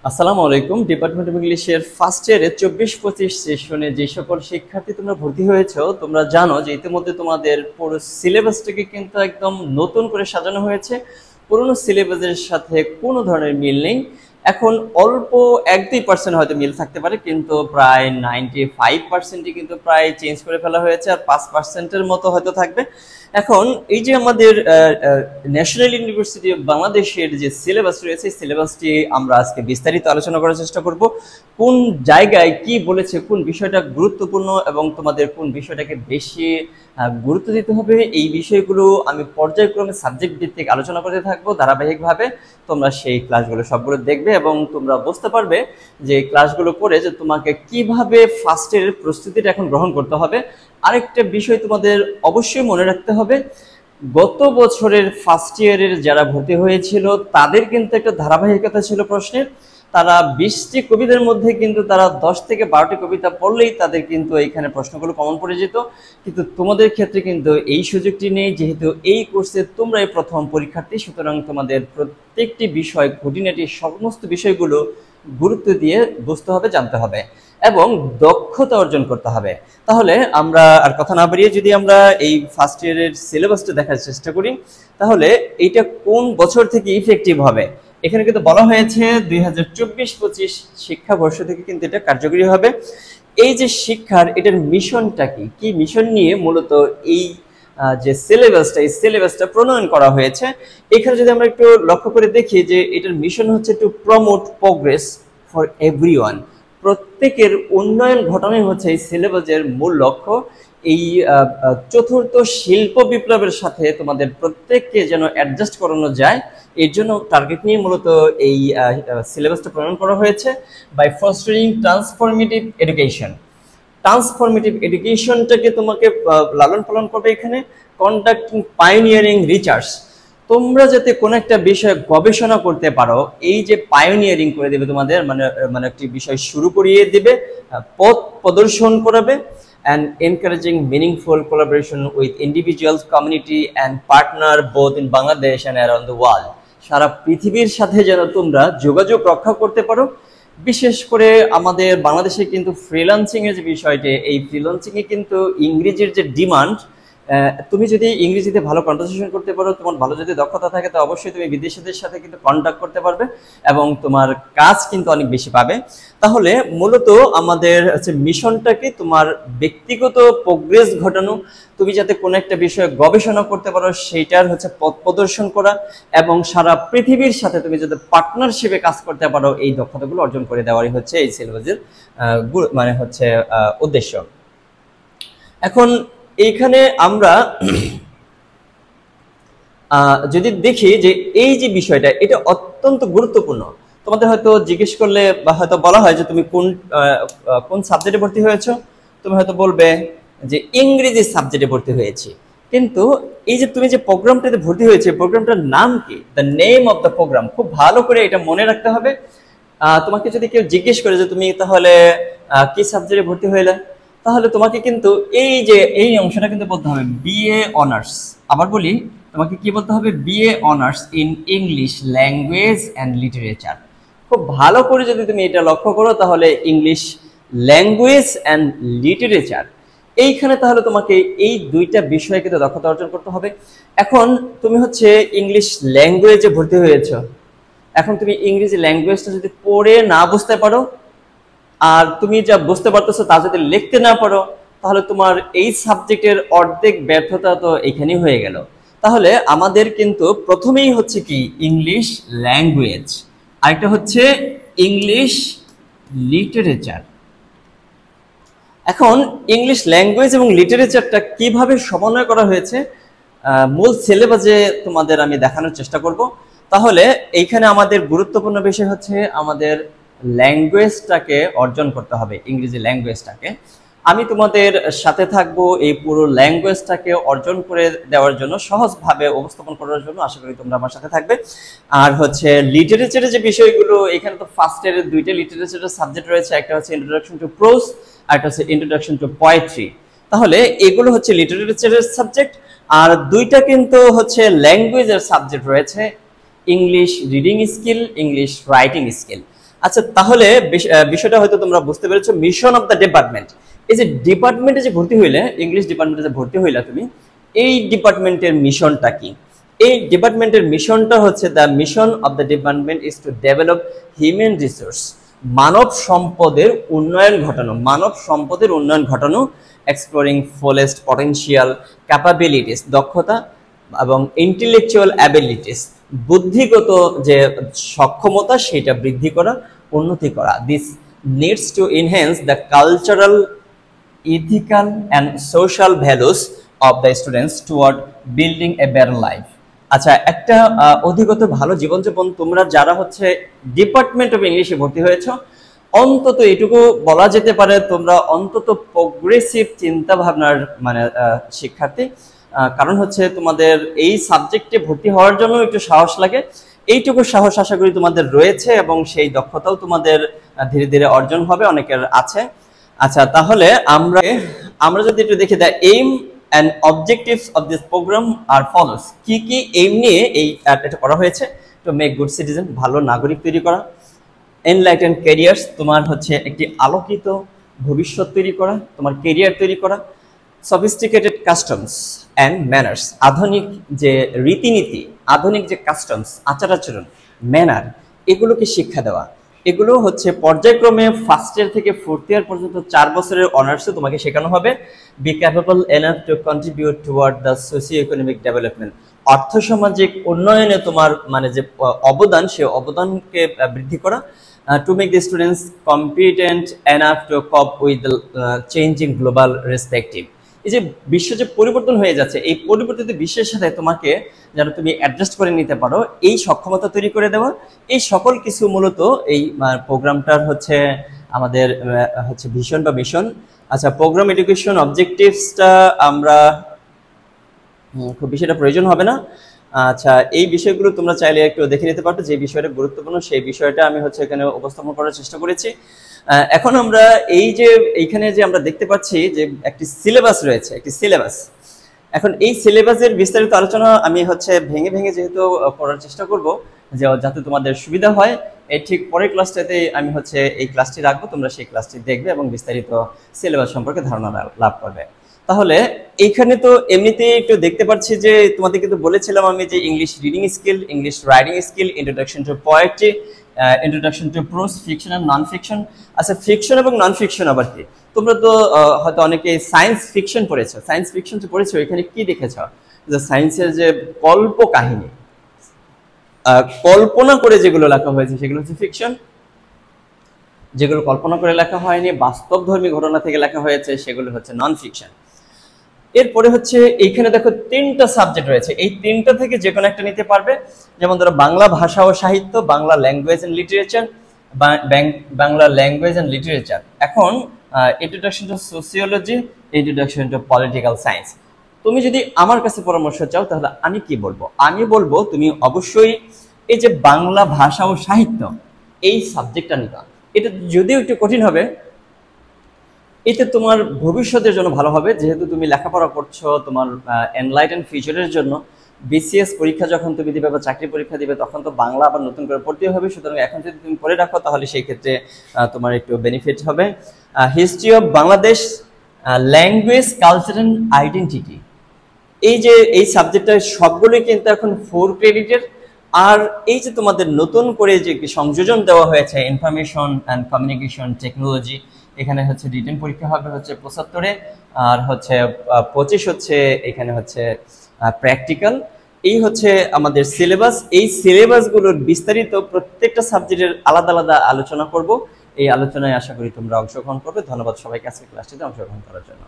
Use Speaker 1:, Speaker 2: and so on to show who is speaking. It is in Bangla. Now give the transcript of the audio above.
Speaker 1: আসসালামু আলাইকুম। ডিপার্টমেন্ট অফ ইংলিশের ফার্স্ট ইয়ারে 24-25 সেশনে যে সকল শিক্ষার্থী তোমরা ভর্তি হয়েছো, তোমরা জানো যে ইতিমধ্যে তোমাদের পুরো সিলেবাসটাকে কিন্তু একদম নতুন করে সাজানো হয়েছে। পুরনো সিলেবাসের সাথে কোনো ধরনের মিল নেই। এখন অল্প 1-2% হয়তো মিল থাকতে পারে, কিন্তু প্রায় 95%ই কিন্তু প্রায় চেঞ্জ করে ফেলা হয়েছে, আর 5%-এর মতো হয়তো থাকবে। এখন এই যে আমাদের ন্যাশনাল ইউনিভার্সিটি অফ বাংলাদেশের যে সিলেবাস রয়েছে, সিলেবাসটি আমরা আজকে বিস্তারিত আলোচনা করার চেষ্টা করব। কোন জায়গায় কি বলেছে, কোন বিষয়টা গুরুত্বপূর্ণ এবং তোমাদের কোন বিষয়টাকে বেশি গুরুত্ব দিতে হবে, এই বিষয়গুলো আমি পর্যায়ক্রমে সাবজেক্ট ভিত্তিক আলোচনা করতে থাকবো ধারাবাহিকভাবে। তোমরা সেই ক্লাসগুলো সবগুলো দেখবে এবং তোমরা বুঝতে পারবে যে ক্লাসগুলো করে যে তোমাকে কিভাবে ফার্স্ট ইয়ারের প্রস্তুতিটা এখন গ্রহণ করতে হবে। আরেকটা বিষয় তোমাদের অবশ্যই মনে রাখতে হবে, গত বছরের ফার্স্ট ইয়ারের যারা ভর্তি হয়েছিল তাদের কিন্তু একটা ধারাবাহিকতা ছিল প্রশ্নের। তারা 20টি কবিতার মধ্যে কিন্তু তারা 10 থেকে 12টি কবিতা পড়লেই তাদের কিন্তু এইখানে প্রশ্নগুলো কমন পড়ে যেত। কিন্তু তোমাদের ক্ষেত্রে কিন্তু এই সুযোগটি নেই, যেহেতু এই কোর্সে তোমরাই প্রথম পরীক্ষার্থী। সুতরাং তোমাদের প্রত্যেকটি বিষয়, খুঁটিনাটি সমস্ত বিষয়গুলো গুরুত্ব দিয়ে বুঝতে হবে, জানতে হবে এবং দক্ষতা অর্জন করতে হবে। তাহলে আমরা আর কথা না বাড়িয়ে যদি আমরা এই ফার্স্ট ইয়ারের সিলেবাসটা দেখার চেষ্টা করি, তাহলে এইটা কোন বছর থেকে ইফেক্টিভ হবে। এখানে কিন্তু বলা হয়েছে 2024-25 শিক্ষাবর্ষ থেকে কিন্তু এটা কার্যকরী হবে। এই যে শিক্ষার, এটার মিশনটা কি, কি মিশন নিয়ে মূলত এই যে সিলেবাসটা, এই সিলেবাসটা প্রণয়ন করা হয়েছে। এখানে যদি আমরা একটু লক্ষ্য করে দেখি যে এটার মিশন হচ্ছে to promote progress for everyone. প্রত্যেকের উন্নয়ন ঘটানোই হচ্ছে এই সিলেবাসের মূল লক্ষ্য। এই চতুর্থ শিল্প বিপ্লবের সাথে তোমাদের প্রত্যেককে যেন অ্যাডজাস্ট করানো যায়, এর জন্য টার্গেট নিয়ে মূলত এই সিলেবাসটা প্রণয়ন করা হয়েছে। By fostering transformative education, transformative এডুকেশনটাকে তোমাকে লালন পালন করবে এখানে। কন্ডাক্টিং পায়োনিয়ারিং রিসার্চ, তোমরা যাতে কোনো একটা বিষয়ে গবেষণা করতে পারো, এই যে পায়োনিয়ারিং করে দেবে তোমাদের, মানে মানে একটি বিষয় শুরু করিয়ে দেবে, পথ প্রদর্শন করাবে। and encouraging meaningful collaboration with individuals, community and partner both in Bangladesh and around the world. সারা পৃথিবীর সাথে যেন তোমরা যোগাযোগ রক্ষা করতে পারো। বিশেষ করে আমাদের বাংলাদেশে কিন্তু ফ্রিল্যান্সিং এর যে বিষয়টি, এই ফ্রিল্যান্সিং এ কিন্তু ইংরেজির যে ডিমান্ড, তুমি যদি ইংরেজিতে ভালো কনভারসেশন করতে পারো, তোমার ভালো যদি দক্ষতা থাকে, তো অবশ্যই তুমি বিদেশিদের সাথে কিন্তু কন্ট্যাক্ট করতে পারবে এবং তোমার কাজ কিন্তু অনেক বেশি পাবে। তাহলে মূলত আমাদের হচ্ছে মিশনটাকে তোমার ব্যক্তিগত প্রোগ্রেস ঘটানো, তুমি যাতে কোনো একটা বিষয়ে গবেষণা করতে পারো সেইটার হচ্ছে পথ প্রদর্শন করা, এবং সারা পৃথিবীর সাথে তুমি যাতে পার্টনারশিপে কাজ করতে পারো, এই দক্ষতাগুলো অর্জন করে দেওয়ারই হচ্ছে এই সিলেবাসের মানে হচ্ছে উদ্দেশ্য। এখন এইখানে আমরা যদি দেখি যে এই যে বিষয়টা, এটা অত্যন্ত গুরুত্বপূর্ণ। তোমাদের হয়তো জিজ্ঞেস করলে বা হয়তো বলা হয় যে তুমি কোন সাবজেক্টে ভর্তি হয়েছো, তুমি হয়তো বলবে যে ইংরেজি সাবজেক্টে ভর্তি হয়েছি। কিন্তু এই যে তুমি যে প্রোগ্রামটাতে ভর্তি হয়েছে, প্রোগ্রামটার নাম কি, the name of the programme, খুব ভালো করে এটা মনে রাখতে হবে। তোমাকে যদি কেউ জিজ্ঞেস করে যে তুমি তাহলে কি সাবজেক্টে ভর্তি হইলে, তাহলে তোমাকে কিন্তু এই যে এই অংশটা কিন্তু বলতে হবে বিএ অনার্স। আবার বলি, তোমাকে কি বলতে হবে, BA honours in English language and literature. খুব ভালো করে যদি তুমি এটা লক্ষ্য করো, তাহলে ইংলিশ ল্যাঙ্গুয়েজ অ্যান্ড লিটারেচার, এইখানে তাহলে তোমাকে এই দুইটা বিষয়ে কিন্তু দক্ষতা অর্জন করতে হবে। এখন তুমি হচ্ছে ইংলিশ ল্যাঙ্গুয়েজে ভর্তি হয়েছ, এখন তুমি ইংরেজি ল্যাঙ্গুয়েজটা যদি পড়ে না বুঝতে পারো, আর তুমি যা বুঝতে পারতেছো তা যদি লিখতে না পারো, তাহলে তোমার এই সাবজেক্টের অর্ধেক ব্যর্থতা তো এখানেই হয়ে গেল। তাহলে আমাদের কিন্তু প্রথমেই হচ্ছে কি ইংলিশ ল্যাঙ্গুয়েজ, আরেকটা হচ্ছে ইংলিশ লিটারেচার। এখন ইংলিশ ল্যাঙ্গুয়েজ এবং লিটারেচারটা কিভাবে সমন্বয় করা হয়েছে মূল সিলেবাসে তোমাদের আমি দেখানোর চেষ্টা করব। তাহলে এইখানে আমাদের গুরুত্বপূর্ণ বিষয় হচ্ছে আমাদের ল্যাঙ্গুয়েজটাকে অর্জন করতে হবে, ইংরেজি ল্যাঙ্গুয়েজটাকে। আমি তোমাদের সাথে থাকবো এই পুরো ল্যাঙ্গুয়েজটাকে অর্জন করে দেওয়ার জন্য, সহজভাবে উপস্থাপন করার জন্য। আশা করি তোমরা আমার সাথে থাকবে। আর হচ্ছে লিটারেচারের যে বিষয়গুলো, এখানে তো ফার্স্ট ইয়ারের দুইটা লিটারেচারের সাবজেক্ট রয়েছে, একটা হচ্ছে ইন্ট্রোডাকশন টু প্রোজ, আর একটা হচ্ছে ইন্ট্রোডাকশন টু পোয়েট্রি। তাহলে এগুলো হচ্ছে লিটারেচারের সাবজেক্ট, আর দুইটা কিন্তু হচ্ছে ল্যাঙ্গুয়েজের সাবজেক্ট রয়েছে, English reading skill, English writing skill. আচ্ছা, তাহলে বিষয়টা হয়তো তোমরা বুঝতে পেরেছো। মিশন অফ দ্য ডিপার্টমেন্ট, এই যে ডিপার্টমেন্টে যে ভর্তি হইলে, ইংলিশ ডিপার্টমেন্টে যে ভর্তি হইলা তুমি, এই ডিপার্টমেন্টের মিশনটা কি? এই ডিপার্টমেন্টের মিশনটা হচ্ছে, the mission of the department is to develop human resource, মানব সম্পদের উন্নয়ন ঘটানো, মানব সম্পদের উন্নয়ন ঘটানো, এক্সপ্লোরিং ফুলেস্ট পটেনশিয়াল ক্যাপাবিলিটিস, দক্ষতা এবং ইন্টেলেকচুয়াল অ্যাবিলিটিস, বুদ্ধিগত যে সক্ষমতা সেটা বৃদ্ধি করা, উন্নতি করা। This needs to enhance the cultural, ethical and social values of the students toward building a better life। আচ্ছা, একটা অধিকতর ভালো জীবনযাপন তোমরা যারা হচ্ছে ডিপার্টমেন্ট অফ ইংলিশে ভর্তি হয়েছো, অন্তত এটুকু বলা যেতে পারে তোমরা অন্তত প্রোগ্রেসিভ চিন্তা ভাবনার মানে শিক্ষার্থী। কারণ হচ্ছে তোমাদের এই সাবজেক্টে ভর্তি হওয়ার জন্য একটু সাহস লাগে, এইটুকু সাহস আশা করি তোমাদের রয়েছে এবং সেই দক্ষতাও তোমাদের ধীরে ধীরে অর্জন হবে, অনেকের আছে। আচ্ছা, তাহলে আমরা যদি একটু দেখি, the aim and objectives of this programme আর ফলোস। কি কি এইম নিয়ে এটা করা হয়েছে? টু মেক গুড সিটিজেন, ভালো নাগরিক তৈরি করা। এনলাইটেন ক্যারিয়ার্স, তোমার হচ্ছে একটি আলোকিত ভবিষ্যৎ তৈরি করা, তোমার কেরিয়ার তৈরি করা। সফিস্টিকেটেড কাস্টমস অ্যান্ড ম্যানার্স, আধুনিক যে রীতিনীতি, আধুনিক যে কাস্টমস, আচার আচরণ, ম্যানার, এগুলোকে শিক্ষা দেওয়া। এগুলো হচ্ছে পর্যায়ক্রমে ফার্স্ট ইয়ার থেকে ফোর্থ ইয়ার পর্যন্ত 4 বছরের অনার্সে তোমাকে শেখানো হবে। Be capable enough to contribute toward the socio economic development, অর্থসামাজিক উন্নয়নে তোমার মানে যে অবদান, সে অবদানকে বৃদ্ধি করা। To make the students competent enough to cope with the changing global respective. এই যে বিশ্ব যে পরিবর্তন হয়ে যাচ্ছে, এই পরিবর্তিত বিশ্বের সাথে তোমাকে যেন তুমি অ্যাডজাস্ট করে নিতে পারো, এই সক্ষমতা তৈরি করে দেওয়া। এই সকল কিছু মূলত এই প্রোগ্রামটার হচ্ছে আমাদের হচ্ছে ভিশন বা মিশন। আচ্ছা, প্রোগ্রাম এডুকেশন অবজেক্টিভসটা আমরা খুব বেশি এটা প্রয়োজন হবে না। আচ্ছা, এই বিষয়গুলো তোমরা চাইলে একটু দেখে নিতে পারো, যে বিষয়টা গুরুত্বপূর্ণ সেই বিষয়টা আমি হচ্ছে এখানে উপস্থাপন করার চেষ্টা করেছি। এখন আমরা এইখানে যে আমরা দেখতে পাচ্ছি যে একটি সিলেবাস রয়েছে, একটি সিলেবাস। এখন এই সিলেবাসের বিস্তারিত আলোচনা আমি হচ্ছে ভেঙে ভেঙে যেহেতু করার চেষ্টা করব, যে যাতে তোমাদের সুবিধা হয়। এই ঠিক পরের ক্লাসটাতে আমি হচ্ছে এই ক্লাসটি রাখবো, তোমরা সেই ক্লাসটি দেখবে এবং বিস্তারিত সিলেবাস সম্পর্কে ধারণা লাভ করবে। তাহলে এইখানে তো এমনিতেই একটু দেখতে পাচ্ছি যে তোমাদের কিন্তু বলেছিলাম আমি যে English reading skill, English writing skill, introduction to poetry, introduction to prose, fiction and non fiction. আচ্ছা, ফিকশন এবং নন ফিকশন আবার কি? তোমরা তো হয়তো অনেকে সায়েন্স ফিকশন পড়েছো, সায়েন্স ফিকশন যে পড়েছো, এখানে কি দেখেছো? যে সায়েন্সের যে কল্প কাহিনী, কল্পনা করে যেগুলো লেখা হয়েছে সেগুলো হচ্ছে ফিকশন। যেগুলো কল্পনা করে লেখা হয়নি, বাস্তবধর্মী ঘটনা থেকে লেখা হয়েছে, সেগুলো হচ্ছে নন ফিকশন। এরপরে হচ্ছে এইখানে দেখো 3টা সাবজেক্ট রয়েছে, এই 3টা থেকে যে কোনো একটা নিতে পারবে। যেমন ধরো বাংলা ভাষা ও সাহিত্য, Bangla language and literature, Bangla language and literature. এখন introduction to sociology, introduction to political science. তুমি যদি আমার কাছে পরামর্শ চাও তাহলে আমি কি বলবো? আমি বলবো তুমি অবশ্যই এই যে বাংলা ভাষা ও সাহিত্য এই সাবজেক্টটা নিবা। এটা যদিও একটু কঠিন হবে, এতে তোমার ভবিষ্যতের জন্য ভালো হবে, যেহেতু তুমি লেখাপড়া করছো তোমার এনলাইটেন ফিউচারের জন্য। বিসিএস পরীক্ষা যখন তুমি দিবে বা চাকরি পরীক্ষা দিবে, তখন তো বাংলা আবার নতুন করে পড়তে হবে। সুতরাং এখন যদি তুমি পড়ে রাখো তাহলে সেই ক্ষেত্রে তোমার একটু বেনিফিট হবে। History of Bangladesh, language, culture and identity, এই সাবজেক্টটা সবগুলোই কিন্তু এখন 4 ক্রেডিটের। আর এই যে তোমাদের নতুন করে যে সংযোজন দেওয়া হয়েছে ইনফরমেশন অ্যান্ড কমিউনিকেশন টেকনোলজি, এখানে হচ্ছে রিটেন পরীক্ষা হবে হচ্ছে 75-এ, আর হচ্ছে 25 হচ্ছে এখানে হচ্ছে প্র্যাকটিক্যাল। এই হচ্ছে আমাদের সিলেবাস। এই সিলেবাসগুলোর বিস্তারিত প্রত্যেকটা সাবজেক্টের আলাদা আলাদা আলোচনা করব। এই আলোচনায় আশা করি তোমরা অংশগ্রহণ করবে। ধন্যবাদ সবাইকে আজকে ক্লাসটিতে অংশগ্রহণ করার জন্য।